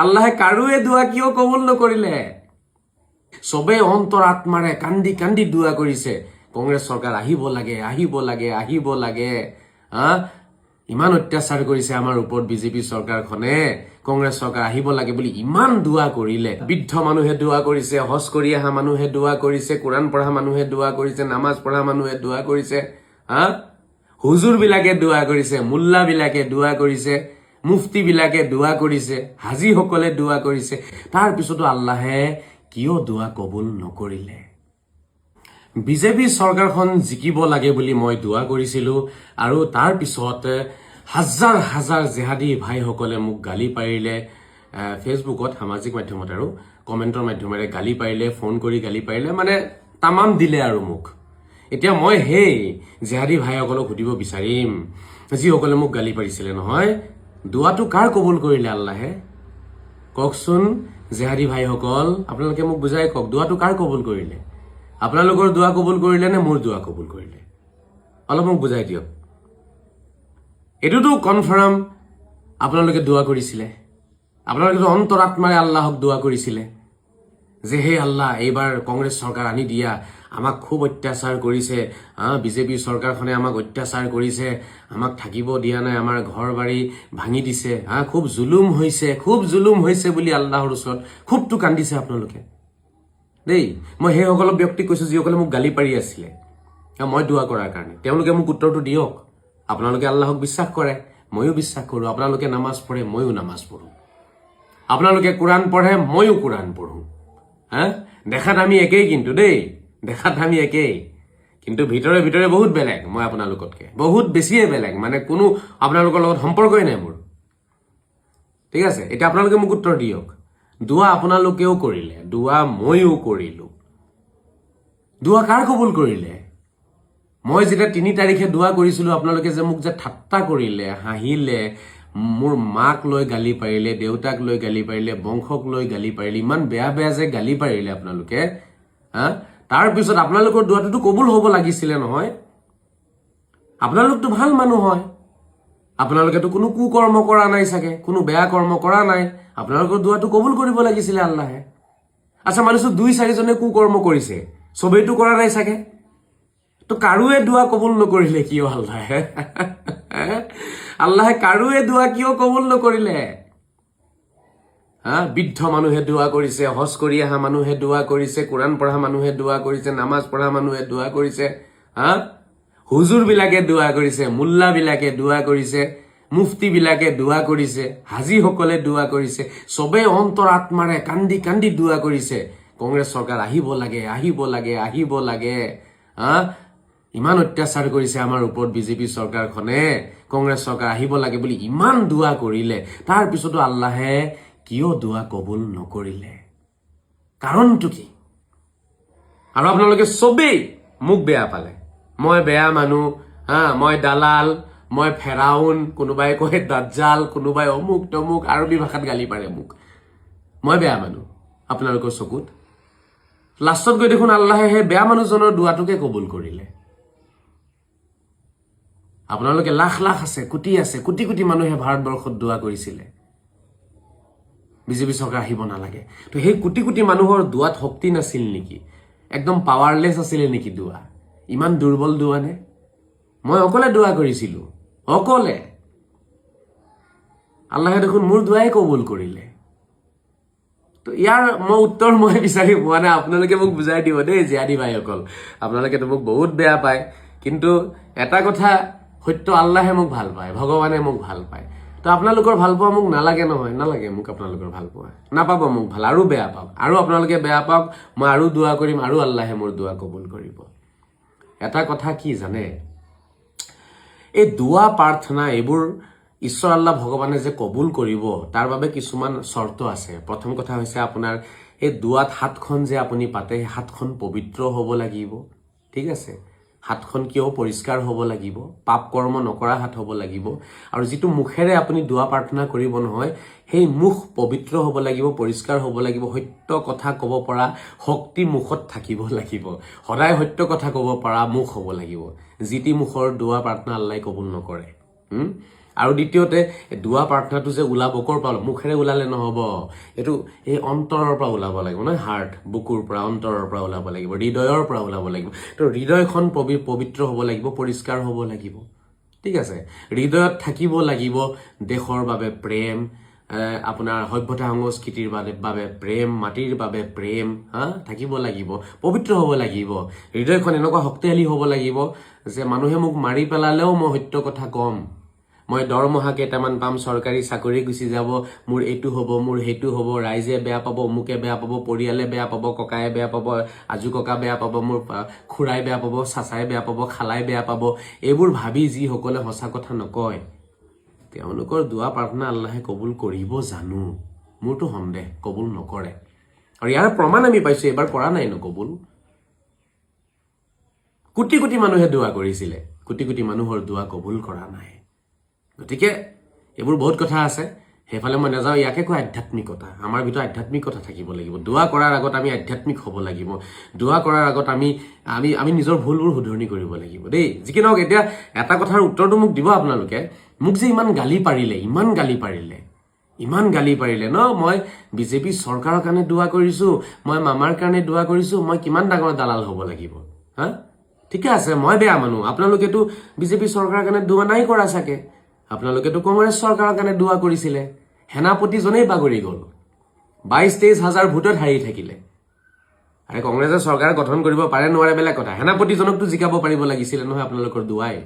আল্লাহে কাৰোৱে দোৱা কিয় কবুল নকৰিলে? চবে অন্তৰ আত্মাৰে কান্দি কান্দি দোৱা কৰিছে, কংগ্ৰেছ চৰকাৰ আহিব লাগে, আহিব লাগে, আহিব লাগে। ইমান অত্যাচাৰ কৰিছে আমাৰ ওপৰত বিজেপি চৰকাৰখনে, কংগ্ৰেছ চৰকাৰ আহিব লাগে বুলি ইমান দোৱা কৰিলে। বৃদ্ধ মানুহে দোৱা কৰিছে, হজ কৰি অহা মানুহে দোৱা কৰিছে, কোৰাণ পঢ়া মানুহে দোৱা কৰিছে, নামাজ পঢ়া মানুহে দোৱা কৰিছে, হুজুৰ বিলাকে দোৱা কৰিছে, মুল্লা বিলাকে দোৱা কৰিছে, মুফতি বিলাকে দোৱা কৰিছে, হাজীসকলে দোৱা কৰিছে। তাৰ পিছতো আল্লাহে কিয় দোৱা কবুল নকৰিলে? বিজেপি চৰকাৰখন জিকিব লাগে বুলি মই দোৱা কৰিছিলো, আৰু তাৰ পিছত হাজাৰ হাজাৰ জেহাদী ভাইসকলে মোক গালি পাৰিলে, ফেচবুকত, সামাজিক মাধ্যমত আৰু কমেণ্টৰ মাধ্যমেৰে গালি পাৰিলে, ফোন কৰি গালি পাৰিলে, মানে তামাম দিলে আৰু মোক। এতিয়া মই সেই জেহাদী ভাইসকলক সুধিব বিচাৰিম, যিসকলে মোক গালি পাৰিছিলে নহয়, দোৱাটো কাৰ কবুল কৰিলে আল্লাহে? কওকচোন জেহাদী ভাইসকল, আপোনালোকে মোক বুজাই কওক, দোৱাটো কাৰ কবুল কৰিলে? আপোনালোকৰ দোৱা কবুল কৰিলে নে মোৰ দোৱা কবুল কৰিলে? অলপ মোক বুজাই দিয়ক। এইটোতো কনফাৰ্ম আপোনালোকে দোৱা কৰিছিলে, আপোনালোকে অন্তৰাত্মাৰে আল্লাহক দোৱা কৰিছিলে যে হে আল্লাহ, এইবাৰ কংগ্ৰেছ চৰকাৰ আনি দিয়া, আমাক খুব অত্যাচাৰ কৰিছে, বিজেপি চৰকাৰখনে আমাক অত্যাচাৰ কৰিছে, আমাক থাকিব দিয়া নাই, আমাৰ ঘৰ বাৰী ভাঙি দিছে, খুব জুলুম হৈছে, খুব জুলুম হৈছে বুলি আল্লাহৰ ওচৰত খুবটো কান্দিছে আপোনালোকে দেই। মই সেইসকল ব্যক্তিক কৈছো যিসকলে মোক গালি পাৰি আছিলে মই দোৱা কৰাৰ কাৰণে। তেওঁলোকে মোক উত্তৰটো দিয়ক। আপোনালোকে আল্লাহক বিশ্বাস কৰে, ময়ো বিশ্বাস কৰো। আপোনালোকে নামাজ পঢ়ে, ময়ো নামাজ পঢ়ো। আপোনালোকে কোৰাণ পঢ়ে, ময়ো কোৰাণ পঢ়ো। দেখাত আমি একেই কিন্তু দেই, দেখাত আমি একেই, কিন্তু ভিতৰে ভিতৰে বহুত বেলেগ। মই আপোনালোকতকে বহুত বেছিয়ে বেলেগ, মানে কোনো আপোনালোকৰ লগত সম্পৰ্কই নাই মোৰ। ঠিক আছে, এতিয়া আপোনালোকে মোক উত্তৰ দিয়ক। দোৱা আপোনালোকেও কৰিলে, দোৱা ময়ো কৰিলো, দোৱা কাৰ কবুল কৰিলে? মই যেতিয়া 3 তাৰিখে দোৱা কৰিছিলো, আপোনালোকে যে মোক যে ঠাট্টা কৰিলে, হাঁহিলে, মোৰ মাক লৈ গালি পাৰিলে, দেউতাক লৈ গালি পাৰিলে, বংশক লৈ গালি পাৰিলে, ইমান বেয়া বেয়া যে গালি পাৰিলে আপোনালোকে, তাৰ পিছত আপোনালোকৰ দোৱাটোতো কবুল হ'ব লাগিছিলে নহয়। আপোনালোকতো ভাল মানুহ হয়, আপোনালোকেতো কোনো কুকৰ্ম কৰা নাই চাগে, কোনো বেয়া কৰ্ম কৰা নাই, আপোনালোকৰ দোৱাটো কবুল কৰিব লাগিছিলে আল্লাহে। আচ্ছা, মানিছো 2-4 জনে কুকৰ্ম কৰিছে, চবেইতো কৰা নাই চাগে, তো কাৰোৱে দোৱা কবুল নকৰিলে কিয় আল্লাহে? আল্লাহে কাৰোৱে দোৱা কিয় কবুল নকৰিলে? বৃদ্ধ মানুহে দোৱা কৰিছে, হজ কৰি অহা মানুহে দোৱা কৰিছে, কোৰাণ পঢ়া মানুহে দোৱা কৰিছে, নামাজ পঢ়া মানুহে দোৱা কৰিছে, হুজুৰ বিলাকে দোৱা কৰিছে, মুল্লা বিলাকে দোৱা কৰিছে, মুফতি বিলাকে দোৱা কৰিছে, হাজীসকলে দোৱা কৰিছে, চবে অন্তৰ আত্মাৰে কান্দি কান্দি দোৱা কৰিছে, কংগ্ৰেছ চৰকাৰ আহিব লাগে, আহিব লাগে, আহিব লাগে। ইমান অত্যাচাৰ কৰিছে আমাৰ ওপৰত বিজেপি চৰকাৰখনে, কংগ্ৰেছ চৰকাৰ আহিব লাগে বুলি ইমান দোৱা কৰিলে, তাৰ পিছতো আল্লাহে কিয় দোৱা কবুল নকৰিলে? কাৰণটো কি? আৰু আপোনালোকে চবেই মোক বেয়া পালে, মই বেয়া মানুহ, মই দালাল, মই ফেৰাউন, কোনোবাই কয় দাজ্জাল, কোনোবাই অমুক তমুক, আৰবী ভাষাত গালি পাৰে মোক। মই বেয়া মানুহ আপোনালোকৰ চকুত। লাষ্টত গৈ দেখোন আল্লাহে সেই বেয়া মানুহজনৰ দোৱাটোকে কবুল কৰিলে। আপোনালোকে লাখ লাখ আছে, কোটি আছে, কোটি কোটি মানুহে ভাৰতবৰ্ষত দোৱা কৰিছিলে বিজেপি চৰকাৰ আহিব নালাগে। তো সেই কোটি কোটি মানুহৰ দোৱাত শক্তি নাছিল নেকি? একদম পাৱাৰলেছ আছিলে নেকি দোৱা? ইমান দুৰ্বল দোৱা নে? মই অকলে দোৱা কৰিছিলো, অকলে। আল্লাহে দেখোন মোৰ দোৱাই কবুল কৰিলে। তো ইয়াৰ উত্তৰ মই বিচাৰি পোৱা নাই। আপোনালোকে মোক বুজাই দিব দেই জিয়াদী ভাইসকল। আপোনালোকেতো মোক বহুত বেয়া পায়, কিন্তু এটা কথা সত্য, আল্লাহে মোক ভাল পায়, ভগৱানে মোক ভাল পায়। তো আপোনালোকৰ ভাল পোৱা মোক নালাগে নহয়, নালাগে মোক আপোনালোকৰ ভাল পোৱা, নাপাব মোক ভাল, আৰু বেয়া পাওক, আৰু আপোনালোকে বেয়া পাওক, মই আৰু দোৱা কৰিম, আৰু আল্লাহে মোৰ দোৱা কবুল কৰিব। এটা কথা কি জানে, এই দোৱা প্ৰাৰ্থনা এইবোৰ ঈশ্বৰ আল্লাহ ভগৱানে যে কবুল কৰিব, তাৰ বাবে কিছুমান চৰ্ত আছে। প্ৰথম কথা হৈছে আপোনাৰ এই দোৱাত হাতখন যে আপুনি পাতে, সেই হাতখন পবিত্ৰ হ'ব লাগিব। ঠিক আছে, হাতখন কিয় পৰিষ্কাৰ হ'ব লাগিব, পাপ কৰ্ম নকৰা হাত হ'ব লাগিব। আৰু যিটো মুখেৰে আপুনি দোৱা প্ৰাৰ্থনা কৰিব নহয়, সেই মুখ পবিত্ৰ হ'ব লাগিব, পৰিষ্কাৰ হ'ব লাগিব, সত্য কথা ক'ব পৰা শক্তি মুখত থাকিব লাগিব, সদায় সত্য কথা ক'ব পৰা মুখ হ'ব লাগিব। যিটি মুখৰ দোৱা প্ৰাৰ্থনা আল্লাহে কবুল নকৰে। আৰু দ্বিতীয়তে দুৱা প্ৰাৰ্থনাটো যে ওলাব ক'ৰ পৰা মুখেৰে ওলালে নহ'ব, এইটো এই অন্তৰৰ পৰা ওলাব লাগিব নহয়, হাৰ্ট বুকুৰ পৰা অন্তৰৰ পৰা ওলাব লাগিব, হৃদয়ৰ পৰা ওলাব লাগিব। তো হৃদয়খন পবিত্ৰ হ'ব লাগিব, পৰিষ্কাৰ হ'ব লাগিব, ঠিক আছে। হৃদয়ত থাকিব লাগিব দেশৰ বাবে প্ৰেম, আপোনাৰ সভ্যতা সংস্কৃতিৰ বাবে প্ৰেম, মাটিৰ বাবে প্ৰেম, থাকিব লাগিব, পবিত্ৰ হ'ব লাগিব। হৃদয়খন এনেকুৱা শক্তিশালী হ'ব লাগিব যে মানুহে মোক মাৰি পেলালেও মই সত্য কথা ক'ম, মই দৰমহা কেইটামান পাম, চৰকাৰী চাকৰি গুচি যাব, মোৰ এইটো হ'ব, মোৰ সেইটো হ'ব, ৰাইজে বেয়া পাব, অমুকে বেয়া পাব, পৰিয়ালে বেয়া পাব, ককায়ে বেয়া পাব, আজু ককা বেয়া পাব, মোৰ খুৰাই বেয়া পাব, চাচাই বেয়া পাব, খালাই বেয়া পাব, এইবোৰ ভাবি যিসকলে সঁচা কথা নকয় তেওঁলোকৰ দুৱা প্ৰাৰ্থনা আল্লাহে কবুল কৰিব জানো? মোৰতো সন্দেহ কবুল নকৰে। আৰু ইয়াৰ প্ৰমাণ আমি পাইছো, এবাৰ কৰা নাই ন কবুল। কোটি কোটি মানুহে দুৱা কৰিছিলে, কোটি কোটি মানুহৰ দুৱা কবুল কৰা নাই। গতিকে এইবোৰ বহুত কথা আছে, সেইফালে মই নাযাওঁ। ইয়াকে কয় আধ্যাত্মিকতা। আমাৰ ভিতৰত আধ্যাত্মিকতা থাকিব লাগিব। দুৱা কৰাৰ আগত আমি আধ্যাত্মিক হ'ব লাগিব। দুৱা কৰাৰ আগত আমি নিজৰ ভুলবোৰ শুধৰণি কৰিব লাগিব দেই। যিকি নহওক, এতিয়া এটা কথাৰ উত্তৰটো মোক দিব আপোনালোকে। মোক যে ইমান গালি পাৰিলে ন, মই বিজেপি চৰকাৰৰ কাৰণে দুৱা কৰিছো, মই মামাৰ কাৰণে দুৱা কৰিছো, মই কিমান ডাঙৰ দালাল হ'ব লাগিব? ঠিকে আছে, মই বেয়া মানুহ। আপোনালোকেতো বিজেপি চৰকাৰৰ কাৰণে দুৱা নাই কৰা চাগে, আপোনালোকেতো কংগ্ৰেছ চৰকাৰৰ কাৰণে দুৱা কৰিছিলে। সেনাপতিজনেই বাগৰি গ'ল, 22-23 হাজাৰ ভোটত হাৰি থাকিলে। আৰে কংগ্ৰেছে চৰকাৰ গঠন কৰিব পাৰে নোৱাৰে বেলেগ কথা, সেনাপতিজনকতো জিকাব পাৰিব লাগিছিলে নহয় আপোনালোকৰ দুৱাই।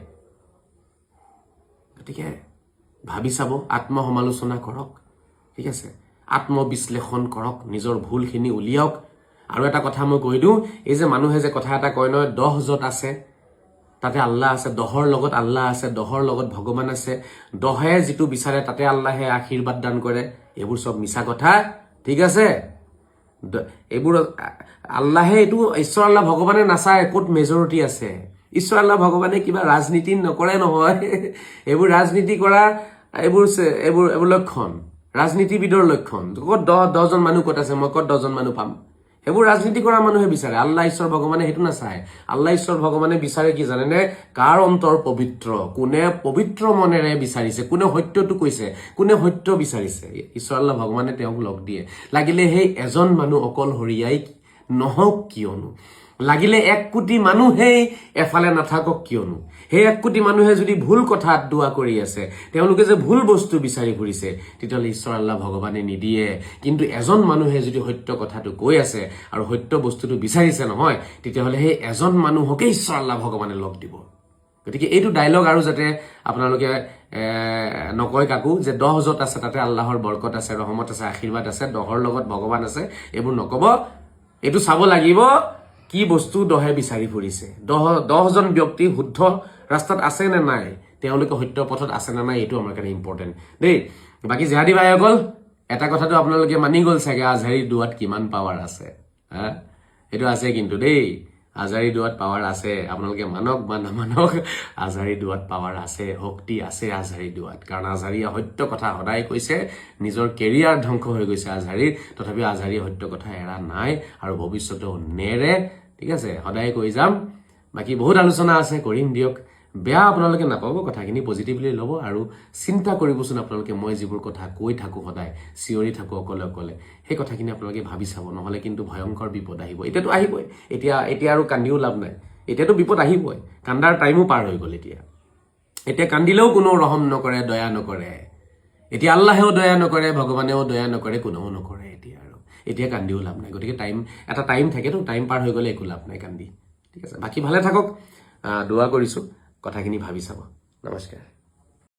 গতিকে ভাবি চাব, আত্মসমালোচনা কৰক, ঠিক আছে, আত্মবিশ্লেষণ কৰক, নিজৰ ভুলখিনি উলিয়াওক। আৰু এটা কথা মই কৈ দিওঁ, এই যে মানুহে যে কথা এটা কয় নহয়, 10 য'ত আছে তাতে আল্লাহ আছে, 10ৰ লগত আল্লাহ আছে, 10ৰ লগত ভগৱান আছে, 10ে যিটো বিচাৰে তাতে আল্লাহে আশীৰ্বাদ দান কৰে, এইবোৰ চব মিছা কথা, ঠিক আছে। এইবোৰ আল্লাহে, এইটো ঈশ্বৰ আল্লাহ ভগৱানে নাচায় ক'ত মেজৰিটি আছে। ঈশ্বৰ আল্লাহ ভগৱানে কিবা ৰাজনীতি নকৰে নহয়। এইবোৰ ৰাজনীতি কৰা এইবোৰ লক্ষণ, ৰাজনীতিবিদৰ লক্ষণ। ক'ত 10জন মানুহ ক'ত আছে, মই ক'ত 10জন মানুহ পাম? সেইবোৰ ৰাজনীতি কৰা মানুহে বিচাৰে। আল্লাহ ঈশ্বৰ ভগৱানে সেইটো নাচায়। আল্লাহ ঈশ্বৰ ভগৱানে বিচাৰে কি জানেনে? কাৰ অন্তৰ পবিত্ৰ, কোনে পবিত্ৰ মনেৰে বিচাৰিছে, কোনে সত্যটো কৈছে, কোনে সত্য বিচাৰিছে, ঈশ্বৰ আল্লাহ ভগৱানে তেওঁক লগ দিয়ে। লাগিলে সেই এজন মানুহ অকলশৰীয়াই নহওক কিয়নো, লাগিলে 1 কোটি মানুহেই এফালে নাথাকক কিয়নো, সেই 1 কোটি মানুহে যদি ভুল কথাত দুৱা কৰি আছে, তেওঁলোকে যে ভুল বস্তু বিচাৰি ফুৰিছে, তেতিয়াহ'লে ঈশ্বৰ আল্লাহ ভগৱানে নিদিয়ে। কিন্তু এজন মানুহে যদি সত্য কথাটো কৈ আছে আৰু সত্য বস্তুটো বিচাৰিছে নহয়, তেতিয়াহ'লে সেই এজন মানুহকে ঈশ্বৰ আল্লাহ ভগৱানে লগ দিব। গতিকে এইটো ডায়লগ আৰু যাতে আপোনালোকে নকয় কাকো যে 10 য'ত আছে তাতে আল্লাহৰ বৰকত আছে, ৰহমত আছে, আশীৰ্বাদ আছে, 10ৰ লগত ভগৱান আছে, এইবোৰ নকব। এইটো চাব লাগিব কি বস্তু 10ে বিচাৰি ফুৰিছে। 10জন ব্যক্তি শুদ্ধ ৰাস্তাত আছে নে নাই, তেওঁলোকে সত্য পথত আছে নে নাই, এইটো আমাৰ কাৰণে ইম্পৰ্টেণ্ট দেই। বাকী জেহাদী ভাইসকল, এটা কথাটো আপোনালোকে মানি গ'ল চাগে, আজহাৰী দুৱাত কিমান পাৱাৰ আছে। সেইটো আছে কিন্তু দেই, আজহাৰী দুৱাত পাৱাৰ আছে। আপোনালোকে মানক বা নামানক, আজহাৰী দুৱাত পাৱাৰ আছে, শক্তি আছে আজহাৰী দুৱাত। কাৰণ আজহাৰীয়ে সত্য কথা সদায় কৈছে, নিজৰ কেৰিয়াৰ ধ্বংস হৈ গৈছে আজহাৰীৰ, তথাপিও আজহাৰীয়ে সত্য কথা এৰা নাই আৰু ভৱিষ্যতেও নেৰে, ঠিক আছে। সদায় কৈ যাম। বাকী বহুত আলোচনা আছে, কৰিম দিয়ক। বেয়া আপোনালোকে নাপাব, কথাখিনি পজিটিভলি ল'ব আৰু চিন্তা কৰিবচোন আপোনালোকে। মই যিবোৰ কথা কৈ থাকোঁ, সদায় চিঞৰি থাকোঁ অকলে অকলে, সেই কথাখিনি আপোনালোকে ভাবি চাব, নহ'লে কিন্তু ভয়ংকৰ বিপদ আহিব। এতিয়াতো আহিবই, এতিয়া আৰু কান্দিও লাভ নাই, এতিয়াতো বিপদ আহিবই। কান্দাৰ টাইমো পাৰ হৈ গ'ল। এতিয়া কান্দিলেও কোনো ৰহম নকৰে, দয়া নকৰে। এতিয়া আল্লাহেও দয়া নকৰে, ভগৱানেও দয়া নকৰে, কোনেও নকৰে। এতিয়া কান্দিও লাভ নাই। গতিকে এটা টাইম থাকেতো, টাইম পাৰ হৈ গ'লে একো লাভ নাই কান্দি, ঠিক আছে। বাকী ভালে থাকক, দুৱা কৰিছোঁ, কথাখিনি ভাবি চাব। নমস্কাৰ।